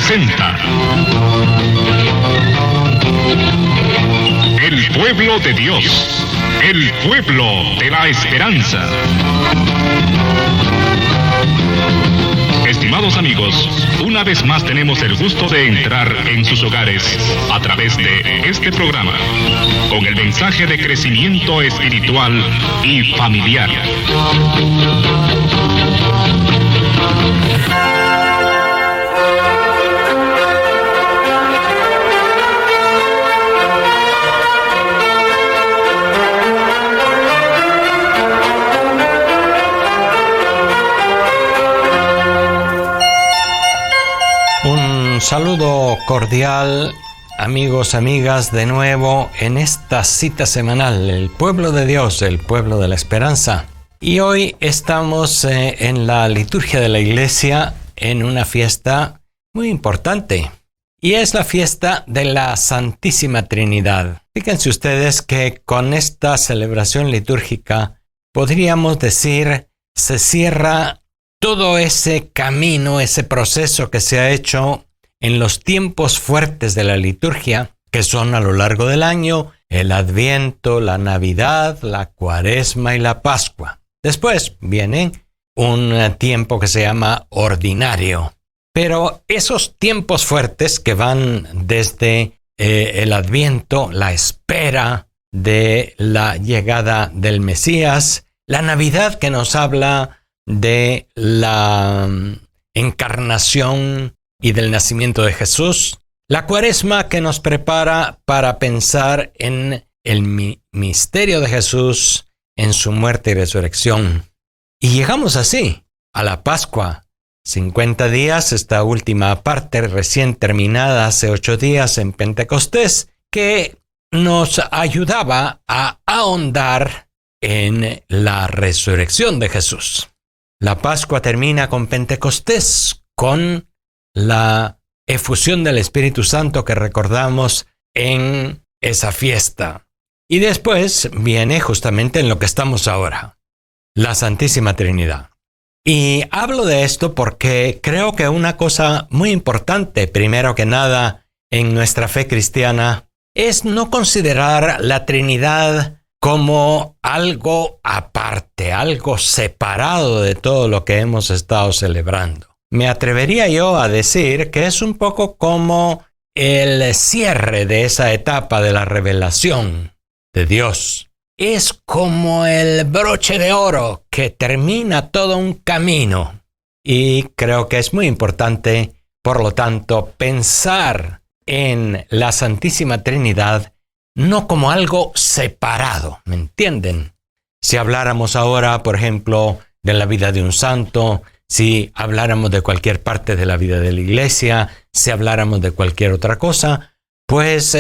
presenta El pueblo de Dios, el pueblo de la esperanza. Estimados amigos, una vez más tenemos el gusto de entrar en sus hogares a través de este programa, con el mensaje de crecimiento espiritual y familiar. Un saludo cordial, amigos, amigas, de nuevo en esta cita semanal, el pueblo de Dios, el pueblo de la esperanza. Y hoy estamos en la liturgia de la iglesia en una fiesta muy importante. Y es la fiesta de la Santísima Trinidad. Fíjense ustedes que con esta celebración litúrgica podríamos decir se cierra todo ese camino, ese proceso que se ha hecho en los tiempos fuertes de la liturgia, que son a lo largo del año, el Adviento, la Navidad, la Cuaresma y la Pascua. Después viene un tiempo que se llama ordinario. Pero esos tiempos fuertes que van desde el Adviento, la espera de la llegada del Mesías, la Navidad que nos habla de la encarnación y del nacimiento de Jesús, la Cuaresma que nos prepara para pensar en el misterio de Jesús, en su muerte y resurrección. Y llegamos así a la Pascua, 50 días, esta última parte recién terminada hace 8 días en Pentecostés, que nos ayudaba a ahondar en la resurrección de Jesús. La Pascua termina con Pentecostés, con la efusión del Espíritu Santo que recordamos en esa fiesta. Y después viene justamente en lo que estamos ahora, la Santísima Trinidad. Y hablo de esto porque creo que una cosa muy importante, primero que nada, en nuestra fe cristiana, es no considerar la Trinidad como algo aparte, algo separado de todo lo que hemos estado celebrando. Me atrevería yo a decir que es un poco como el cierre de esa etapa de la revelación de Dios. Es como el broche de oro que termina todo un camino. Y creo que es muy importante, por lo tanto, pensar en la Santísima Trinidad no como algo separado, ¿me entienden? Si habláramos ahora, por ejemplo, de la vida de un santo, si habláramos de cualquier parte de la vida de la iglesia, si habláramos de cualquier otra cosa, pues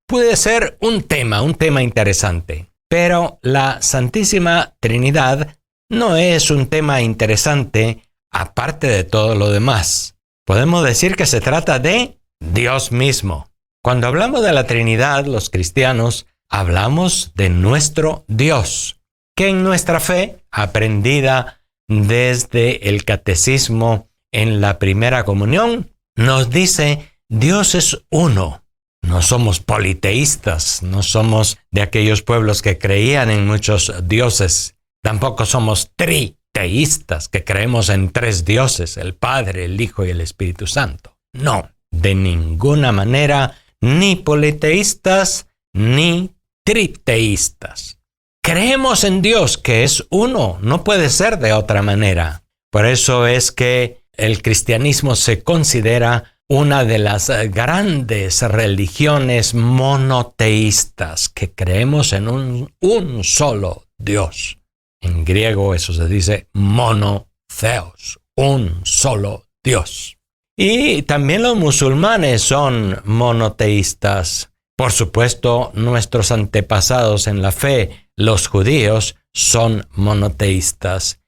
puede ser un tema interesante. Pero la Santísima Trinidad no es un tema interesante aparte de todo lo demás. Podemos decir que se trata de Dios mismo. Cuando hablamos de la Trinidad, los cristianos, hablamos de nuestro Dios, que en nuestra fe, aprendida desde el catecismo en la primera comunión, nos dice Dios es uno. No somos politeístas, no somos de aquellos pueblos que creían en muchos dioses. Tampoco somos triteístas, que creemos en 3 dioses, el Padre, el Hijo y el Espíritu Santo. No, de ninguna manera, ni politeístas, ni triteístas. Creemos en Dios, que es uno, no puede ser de otra manera. Por eso es que el cristianismo se considera una de las grandes religiones monoteístas, que creemos en un solo Dios. En griego eso se dice monotheos, un solo Dios. Y también los musulmanes son monoteístas. Por supuesto, nuestros antepasados en la fe, los judíos, son monoteístas.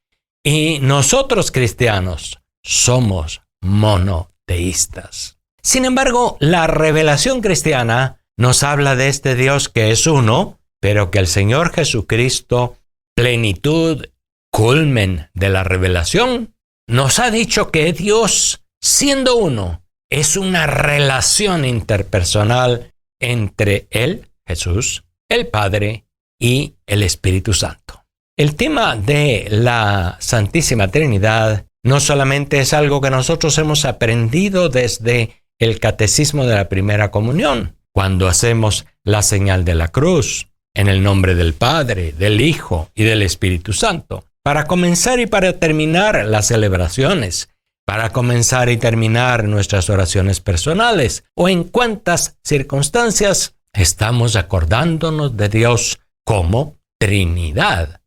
Y nosotros cristianos somos monoteístas. Sin embargo, la revelación cristiana nos habla de este Dios que es uno, pero que el Señor Jesucristo, plenitud, culmen de la revelación, nos ha dicho que Dios, siendo uno, es una relación interpersonal entre Él, Jesús, el Padre y el Espíritu Santo. El tema de la Santísima Trinidad no solamente es algo que nosotros hemos aprendido desde el Catecismo de la Primera Comunión, cuando hacemos la señal de la cruz, en el nombre del Padre, del Hijo y del Espíritu Santo. Para comenzar y para terminar las celebraciones, para comenzar y terminar nuestras oraciones personales, o en cuántas circunstancias estamos acordándonos de Dios como Trinidad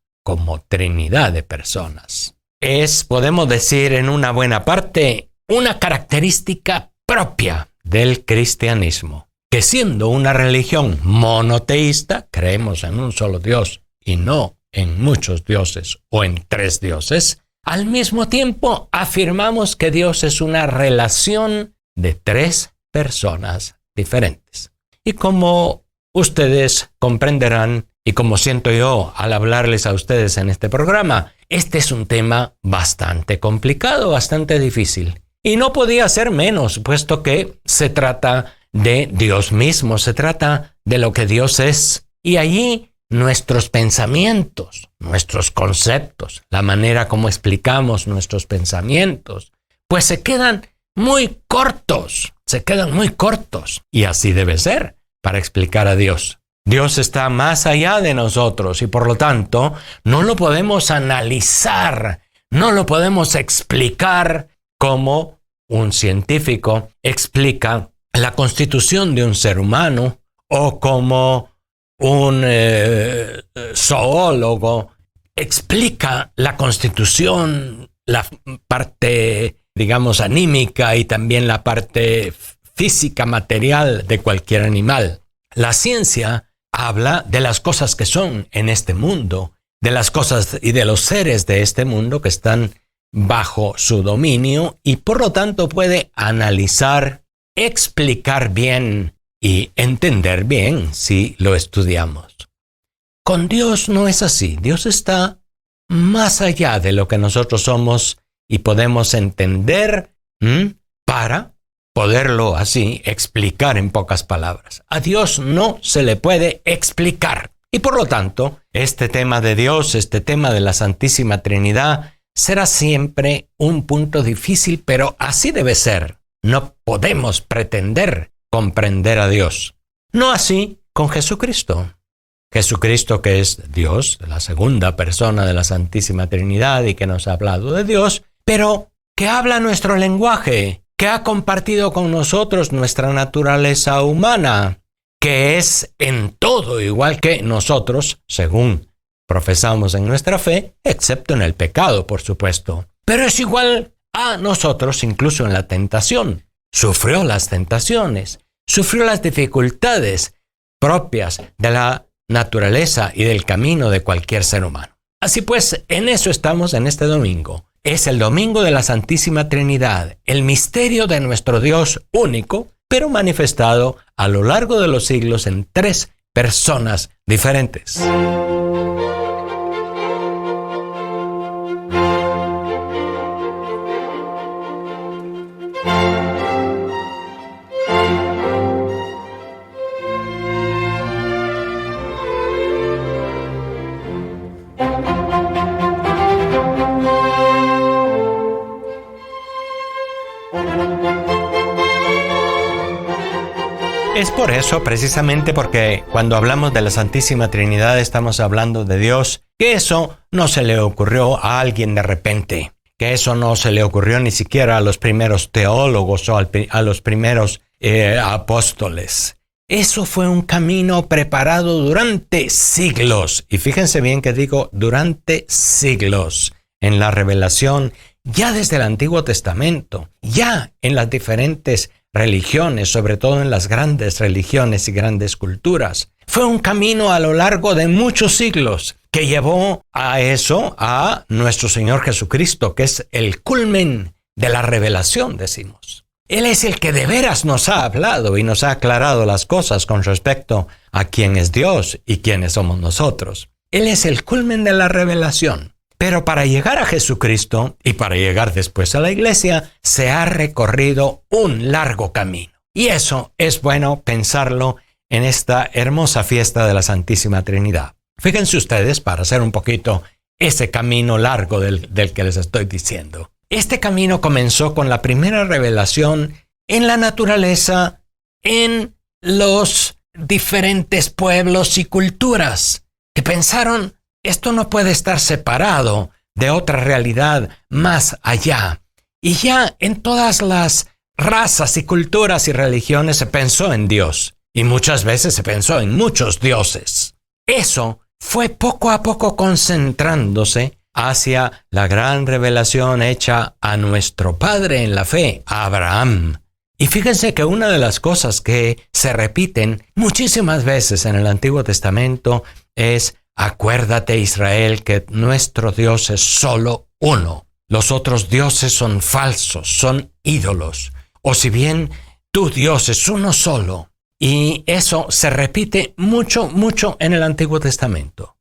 de personas. Es, podemos decir en una buena parte, una característica propia del cristianismo, que siendo una religión monoteísta, creemos en un solo Dios y no en muchos dioses o en tres dioses, al mismo tiempo afirmamos que Dios es una relación de tres personas diferentes. Y como ustedes comprenderán, y como siento yo al hablarles a ustedes en este programa, este es un tema bastante complicado, bastante difícil. Y no podía ser menos, puesto que se trata de Dios mismo, se trata de lo que Dios es. Y allí nuestros pensamientos, nuestros conceptos, la manera como explicamos nuestros pensamientos, pues se quedan muy cortos. Y así debe ser para explicar a Dios. Dios está más allá de nosotros y por lo tanto no lo podemos analizar, no lo podemos explicar como un científico explica la constitución de un ser humano o como un zoólogo explica la constitución, la parte, digamos, anímica y también la parte física, material de cualquier animal. La ciencia habla de las cosas que son en este mundo, de las cosas y de los seres de este mundo que están bajo su dominio y por lo tanto puede analizar, explicar bien y entender bien si lo estudiamos. Con Dios no es así. Dios está más allá de lo que nosotros somos y podemos entender para poderlo así explicar en pocas palabras. A Dios no se le puede explicar. Y por lo tanto, este tema de Dios, este tema de la Santísima Trinidad, será siempre un punto difícil, pero así debe ser. No podemos pretender comprender a Dios. No así con Jesucristo. Jesucristo, que es Dios, la segunda persona de la Santísima Trinidad y que nos ha hablado de Dios, pero que habla nuestro lenguaje, que ha compartido con nosotros nuestra naturaleza humana, que es en todo igual que nosotros, según profesamos en nuestra fe, excepto en el pecado, por supuesto. Pero es igual a nosotros incluso en la tentación. Sufrió las tentaciones, sufrió las dificultades propias de la naturaleza y del camino de cualquier ser humano. Así pues, en eso estamos en este domingo. Es el domingo de la Santísima Trinidad, el misterio de nuestro Dios único, pero manifestado a lo largo de los siglos en tres personas diferentes. Es por eso, precisamente porque cuando hablamos de la Santísima Trinidad estamos hablando de Dios, que eso no se le ocurrió a alguien de repente, que eso no se le ocurrió ni siquiera a los primeros teólogos o a los primeros apóstoles. Eso fue un camino preparado durante siglos, y fíjense bien que digo durante siglos, en la revelación, ya desde el Antiguo Testamento, ya en las diferentes religiones, sobre todo en las grandes religiones y grandes culturas. Fue un camino a lo largo de muchos siglos que llevó a eso, a nuestro Señor Jesucristo, que es el culmen de la revelación, decimos. Él es el que de veras nos ha hablado y nos ha aclarado las cosas con respecto a quién es Dios y quiénes somos nosotros. Él es el culmen de la revelación. Pero para llegar a Jesucristo y para llegar después a la iglesia, se ha recorrido un largo camino. Y eso es bueno pensarlo en esta hermosa fiesta de la Santísima Trinidad. Fíjense ustedes, para hacer un poquito ese camino largo del que les estoy diciendo. Este camino comenzó con la primera revelación en la naturaleza, en los diferentes pueblos y culturas, que pensaron, esto no puede estar separado de otra realidad más allá. Y ya en todas las razas y culturas y religiones se pensó en Dios, y muchas veces se pensó en muchos dioses. Eso fue poco a poco concentrándose hacia la gran revelación hecha a nuestro padre en la fe, a Abraham. Y fíjense que una de las cosas que se repiten muchísimas veces en el Antiguo Testamento es: acuérdate, Israel, que nuestro Dios es solo uno. Los otros dioses son falsos, son ídolos. O si bien tu Dios es uno solo. Y eso se repite mucho en el Antiguo Testamento.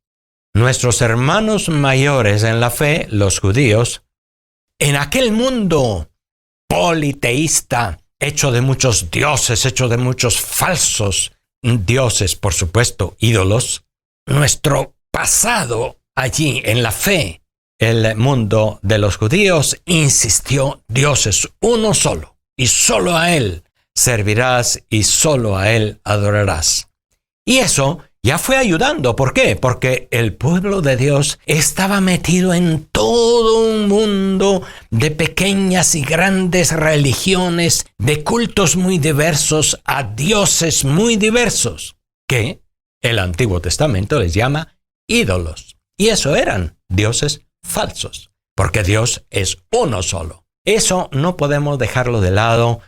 Nuestros hermanos mayores en la fe, los judíos, en aquel mundo politeísta, hecho de muchos dioses, hecho de muchos falsos dioses, por supuesto, ídolos, nuestro pasado allí en la fe, el mundo de los judíos insistió: Dios es uno solo y solo a Él servirás y solo a Él adorarás. Y eso ya fue ayudando. ¿Por qué? Porque el pueblo de Dios estaba metido en todo un mundo de pequeñas y grandes religiones, de cultos muy diversos, a dioses muy diversos, que el Antiguo Testamento les llama ídolos. Y eso eran dioses falsos, porque Dios es uno solo. Eso no podemos dejarlo de lado.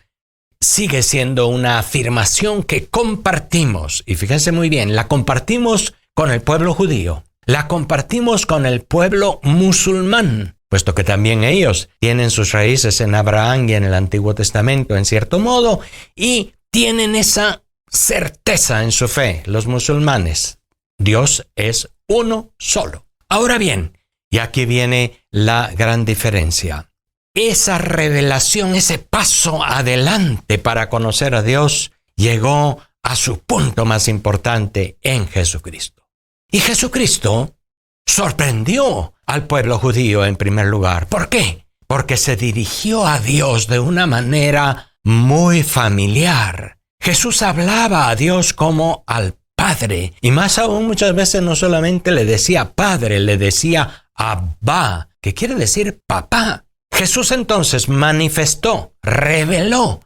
Sigue siendo una afirmación que compartimos, y fíjense muy bien, la compartimos con el pueblo judío, la compartimos con el pueblo musulmán, puesto que también ellos tienen sus raíces en Abraham y en el Antiguo Testamento en cierto modo, y tienen esa certeza en su fe, los musulmanes. Dios es uno solo. Ahora bien, y aquí viene la gran diferencia. Esa revelación, ese paso adelante para conocer a Dios, llegó a su punto más importante en Jesucristo. Y Jesucristo sorprendió al pueblo judío en primer lugar. ¿Por qué? Porque se dirigió a Dios de una manera muy familiar. Jesús hablaba a Dios como al Padre, y más aún muchas veces no solamente le decía Padre, le decía Abba, que quiere decir papá. Jesús entonces manifestó, reveló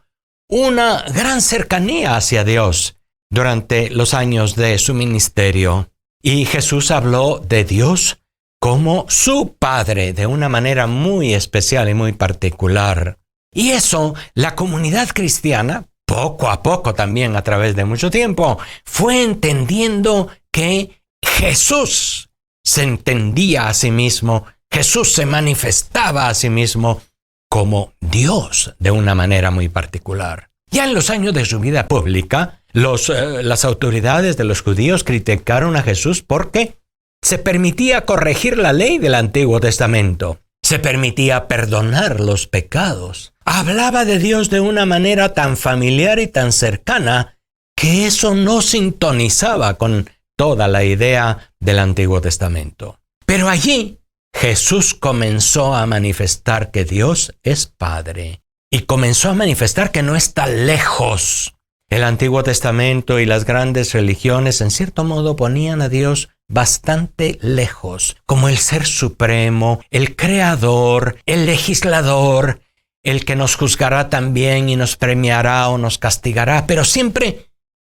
una gran cercanía hacia Dios durante los años de su ministerio. Y Jesús habló de Dios como su Padre de una manera muy especial y muy particular. Y eso, la comunidad cristiana, poco a poco también a través de mucho tiempo, fue entendiendo que Jesús se entendía a sí mismo. Jesús se manifestaba a sí mismo como Dios de una manera muy particular. Ya en los años de su vida pública, las autoridades de los judíos criticaron a Jesús porque se permitía corregir la ley del Antiguo Testamento. Se permitía perdonar los pecados. Hablaba de Dios de una manera tan familiar y tan cercana que eso no sintonizaba con toda la idea del Antiguo Testamento. Pero allí Jesús comenzó a manifestar que Dios es Padre y comenzó a manifestar que no está lejos. El Antiguo Testamento y las grandes religiones en cierto modo ponían a Dios bastante lejos, como el Ser Supremo, el Creador, el Legislador, el que nos juzgará también y nos premiará o nos castigará, pero siempre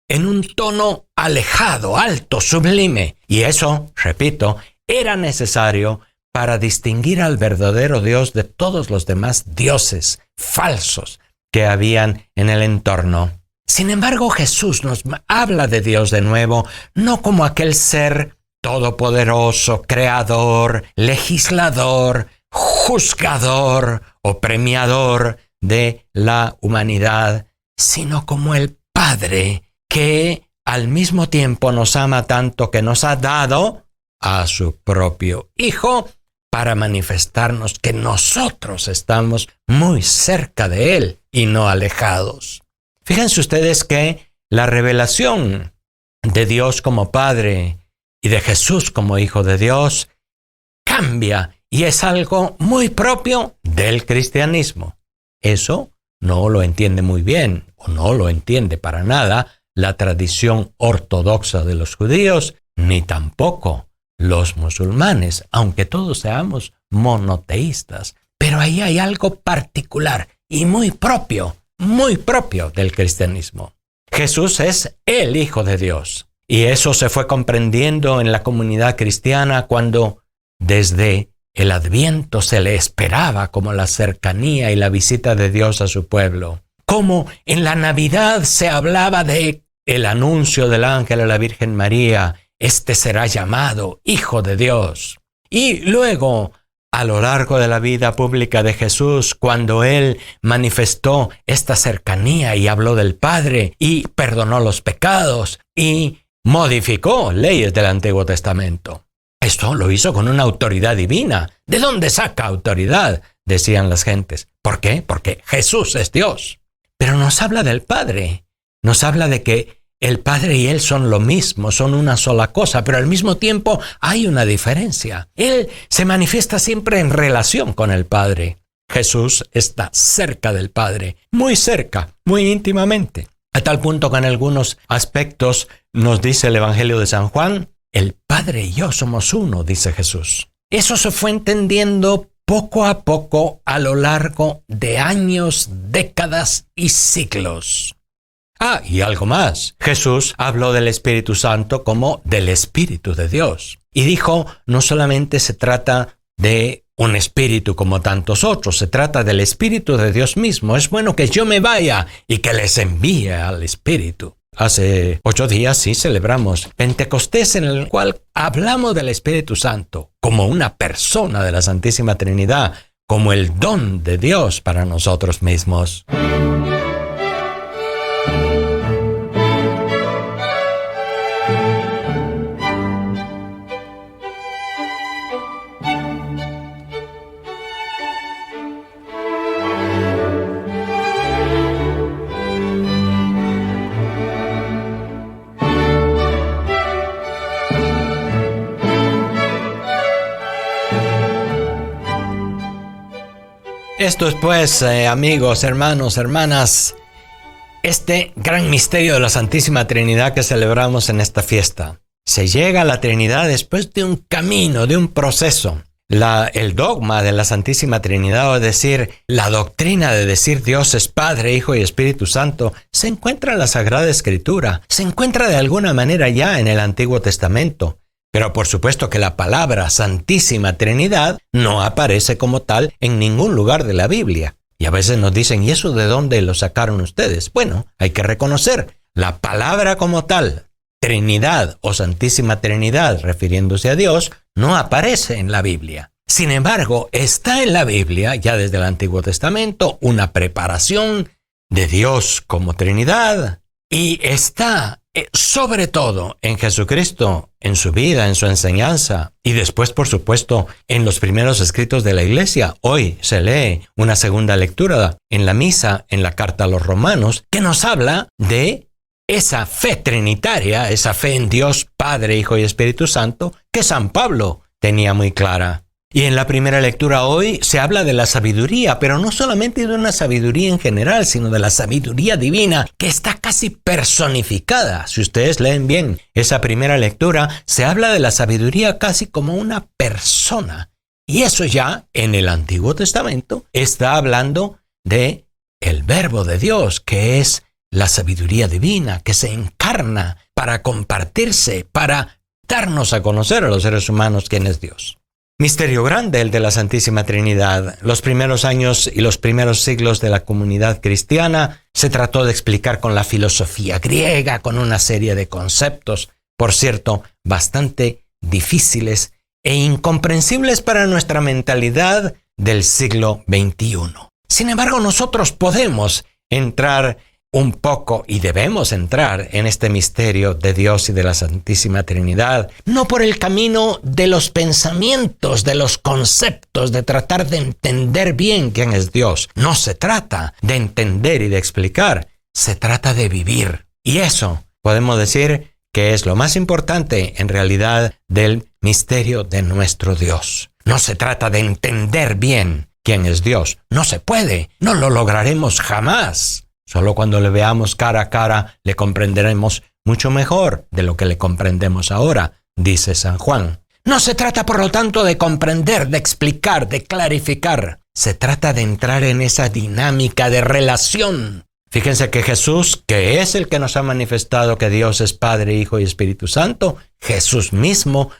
en un tono alejado, alto, sublime. Y eso, repito, era necesario para distinguir al verdadero Dios de todos los demás dioses falsos que habían en el entorno. Sin embargo, Jesús nos habla de Dios de nuevo, no como aquel ser todopoderoso, creador, legislador, juzgador o premiador de la humanidad, sino como el Padre que al mismo tiempo nos ama tanto que nos ha dado a su propio Hijo, para manifestarnos que nosotros estamos muy cerca de Él y no alejados. Fíjense ustedes que la revelación de Dios como Padre y de Jesús como Hijo de Dios cambia y es algo muy propio del cristianismo. Eso no lo entiende muy bien o no lo entiende para nada la tradición ortodoxa de los judíos, ni tampoco los musulmanes, aunque todos seamos monoteístas. Pero ahí hay algo particular y muy propio del cristianismo. Jesús es el Hijo de Dios. Y eso se fue comprendiendo en la comunidad cristiana cuando desde el Adviento se le esperaba como la cercanía y la visita de Dios a su pueblo. Como en la Navidad se hablaba de el anuncio del ángel a la Virgen María, este será llamado Hijo de Dios. Y luego, a lo largo de la vida pública de Jesús, cuando Él manifestó esta cercanía y habló del Padre y perdonó los pecados y modificó leyes del Antiguo Testamento. Esto lo hizo con una autoridad divina. ¿De dónde saca autoridad?, decían las gentes. ¿Por qué? Porque Jesús es Dios. Pero nos habla del Padre. Nos habla de que el Padre y Él son lo mismo, son una sola cosa, pero al mismo tiempo hay una diferencia. Él se manifiesta siempre en relación con el Padre. Jesús está cerca del Padre, muy cerca, muy íntimamente. A tal punto que en algunos aspectos nos dice el Evangelio de San Juan, el Padre y yo somos uno, dice Jesús. Eso se fue entendiendo poco a poco a lo largo de años, décadas y siglos. Y algo más. Jesús habló del Espíritu Santo como del Espíritu de Dios. Y dijo, no solamente se trata de un espíritu como tantos otros, se trata del Espíritu de Dios mismo. Es bueno que yo me vaya y que les envíe al Espíritu. Hace 8 días sí celebramos Pentecostés, en el cual hablamos del Espíritu Santo como una persona de la Santísima Trinidad, como el don de Dios para nosotros mismos. Esto es pues, amigos, hermanos, hermanas, este gran misterio de la Santísima Trinidad que celebramos en esta fiesta. Se llega a la Trinidad después de un camino, de un proceso. El dogma de la Santísima Trinidad, es decir, la doctrina de decir Dios es Padre, Hijo y Espíritu Santo, se encuentra en la Sagrada Escritura, se encuentra de alguna manera ya en el Antiguo Testamento. Pero por supuesto que la palabra Santísima Trinidad no aparece como tal en ningún lugar de la Biblia. Y a veces nos dicen, ¿y eso de dónde lo sacaron ustedes? Bueno, hay que reconocer, la palabra como tal, Trinidad o Santísima Trinidad, refiriéndose a Dios, no aparece en la Biblia. Sin embargo, está en la Biblia, ya desde el Antiguo Testamento, una preparación de Dios como Trinidad, y está sobre todo en Jesucristo, en su vida, en su enseñanza, y después, por supuesto, en los primeros escritos de la Iglesia. Hoy se lee una segunda lectura en la misa, en la carta a los Romanos, que nos habla de esa fe trinitaria, esa fe en Dios Padre, Hijo y Espíritu Santo, que San Pablo tenía muy clara. Y en la primera lectura hoy se habla de la sabiduría, pero no solamente de una sabiduría en general, sino de la sabiduría divina, que está casi personificada. Si ustedes leen bien esa primera lectura, se habla de la sabiduría casi como una persona. Y eso ya en el Antiguo Testamento está hablando de el Verbo de Dios, que es la sabiduría divina, que se encarna para compartirse, para darnos a conocer a los seres humanos quién es Dios. Misterio grande el de la Santísima Trinidad. Los primeros años y los primeros siglos de la comunidad cristiana se trató de explicar con la filosofía griega, con una serie de conceptos, por cierto, bastante difíciles e incomprensibles para nuestra mentalidad del siglo XXI. Sin embargo, nosotros podemos entrar un poco y debemos entrar en este misterio de Dios y de la Santísima Trinidad, no por el camino de los pensamientos, de los conceptos, de tratar de entender bien quién es Dios. No se trata de entender y de explicar, se trata de vivir. Y eso podemos decir que es lo más importante en realidad del misterio de nuestro Dios. No se trata de entender bien quién es Dios. No se puede, no lo lograremos jamás. Solo cuando le veamos cara a cara le comprenderemos mucho mejor de lo que le comprendemos ahora, dice San Juan. No se trata, por lo tanto, de comprender, de explicar, de clarificar. Se trata de entrar en esa dinámica de relación. Fíjense que Jesús, que es el que nos ha manifestado que Dios es Padre, Hijo y Espíritu Santo, Jesús mismo,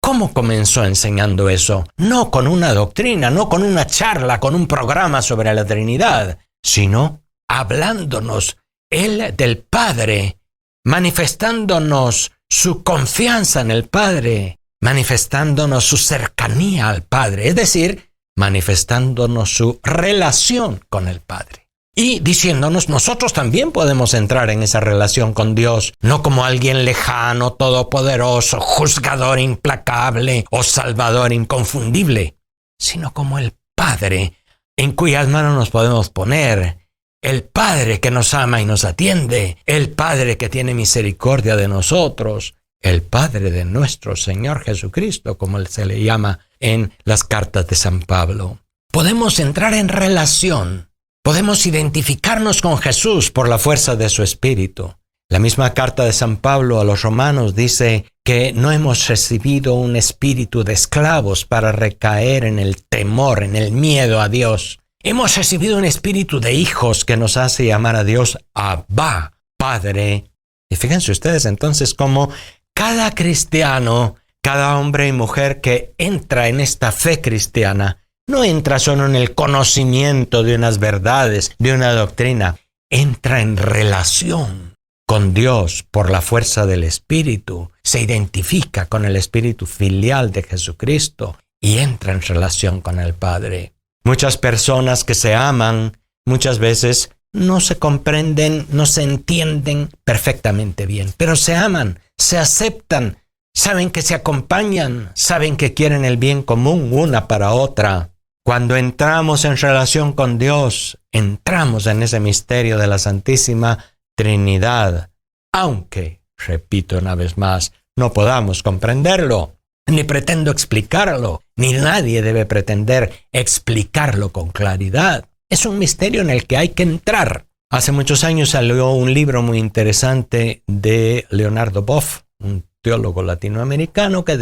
¿cómo comenzó enseñando eso? No con una doctrina, no con una charla, con un programa sobre la Trinidad, sino hablándonos Él del Padre, manifestándonos su confianza en el Padre, manifestándonos su cercanía al Padre, es decir, manifestándonos su relación con el Padre. Y diciéndonos, nosotros también podemos entrar en esa relación con Dios, no como alguien lejano, todopoderoso, juzgador implacable o salvador inconfundible, sino como el Padre en cuyas manos nos podemos poner, el Padre que nos ama y nos atiende, el Padre que tiene misericordia de nosotros, el Padre de nuestro Señor Jesucristo, como se le llama en las cartas de San Pablo. Podemos entrar en relación, podemos identificarnos con Jesús por la fuerza de su Espíritu. La misma carta de San Pablo a los romanos dice que no hemos recibido un espíritu de esclavos para recaer en el temor, en el miedo a Dios. Hemos recibido un espíritu de hijos que nos hace llamar a Dios Abba, Padre. Y fíjense ustedes entonces cómo cada cristiano, cada hombre y mujer que entra en esta fe cristiana, no entra solo en el conocimiento de unas verdades, de una doctrina, entra en relación con Dios por la fuerza del Espíritu, se identifica con el Espíritu filial de Jesucristo y entra en relación con el Padre. Muchas personas que se aman, muchas veces no se comprenden, no se entienden perfectamente bien, pero se aman, se aceptan, saben que se acompañan, saben que quieren el bien común una para otra. Cuando entramos en relación con Dios, entramos en ese misterio de la Santísima Trinidad, aunque, repito una vez más, no podamos comprenderlo. Ni pretendo explicarlo, ni nadie debe pretender explicarlo con claridad. Es un misterio en el que hay que entrar. Hace muchos años salió un libro muy interesante de Leonardo Boff, un teólogo latinoamericano, que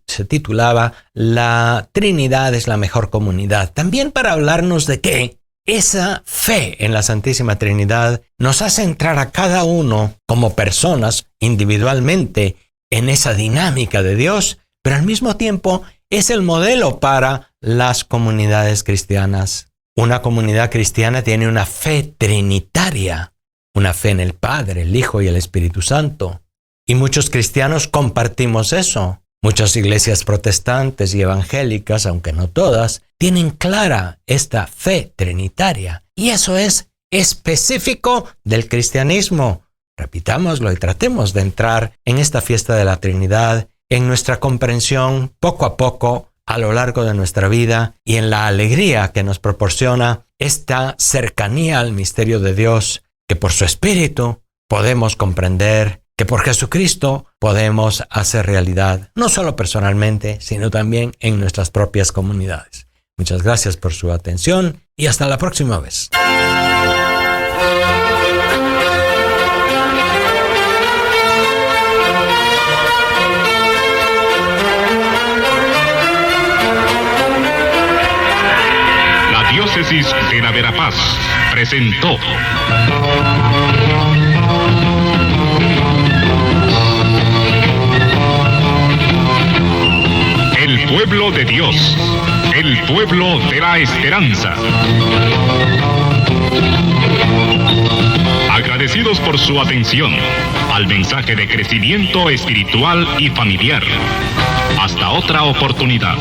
se titulaba La Trinidad es la mejor comunidad. También para hablarnos de que esa fe en la Santísima Trinidad nos hace entrar a cada uno como personas individualmente en esa dinámica de Dios, pero al mismo tiempo es el modelo para las comunidades cristianas. Una comunidad cristiana tiene una fe trinitaria, una fe en el Padre, el Hijo y el Espíritu Santo. Y muchos cristianos compartimos eso. Muchas iglesias protestantes y evangélicas, aunque no todas, tienen clara esta fe trinitaria. Y eso es específico del cristianismo. Repitámoslo y tratemos de entrar en esta fiesta de la Trinidad, en nuestra comprensión poco a poco a lo largo de nuestra vida y en la alegría que nos proporciona esta cercanía al misterio de Dios, que por su Espíritu podemos comprender, que por Jesucristo podemos hacer realidad, no solo personalmente, sino también en nuestras propias comunidades. Muchas gracias por su atención y hasta la próxima vez. Diócesis de la Verapaz presentó El pueblo de Dios, el pueblo de la esperanza. Agradecidos por su atención al mensaje de crecimiento espiritual y familiar. Hasta otra oportunidad.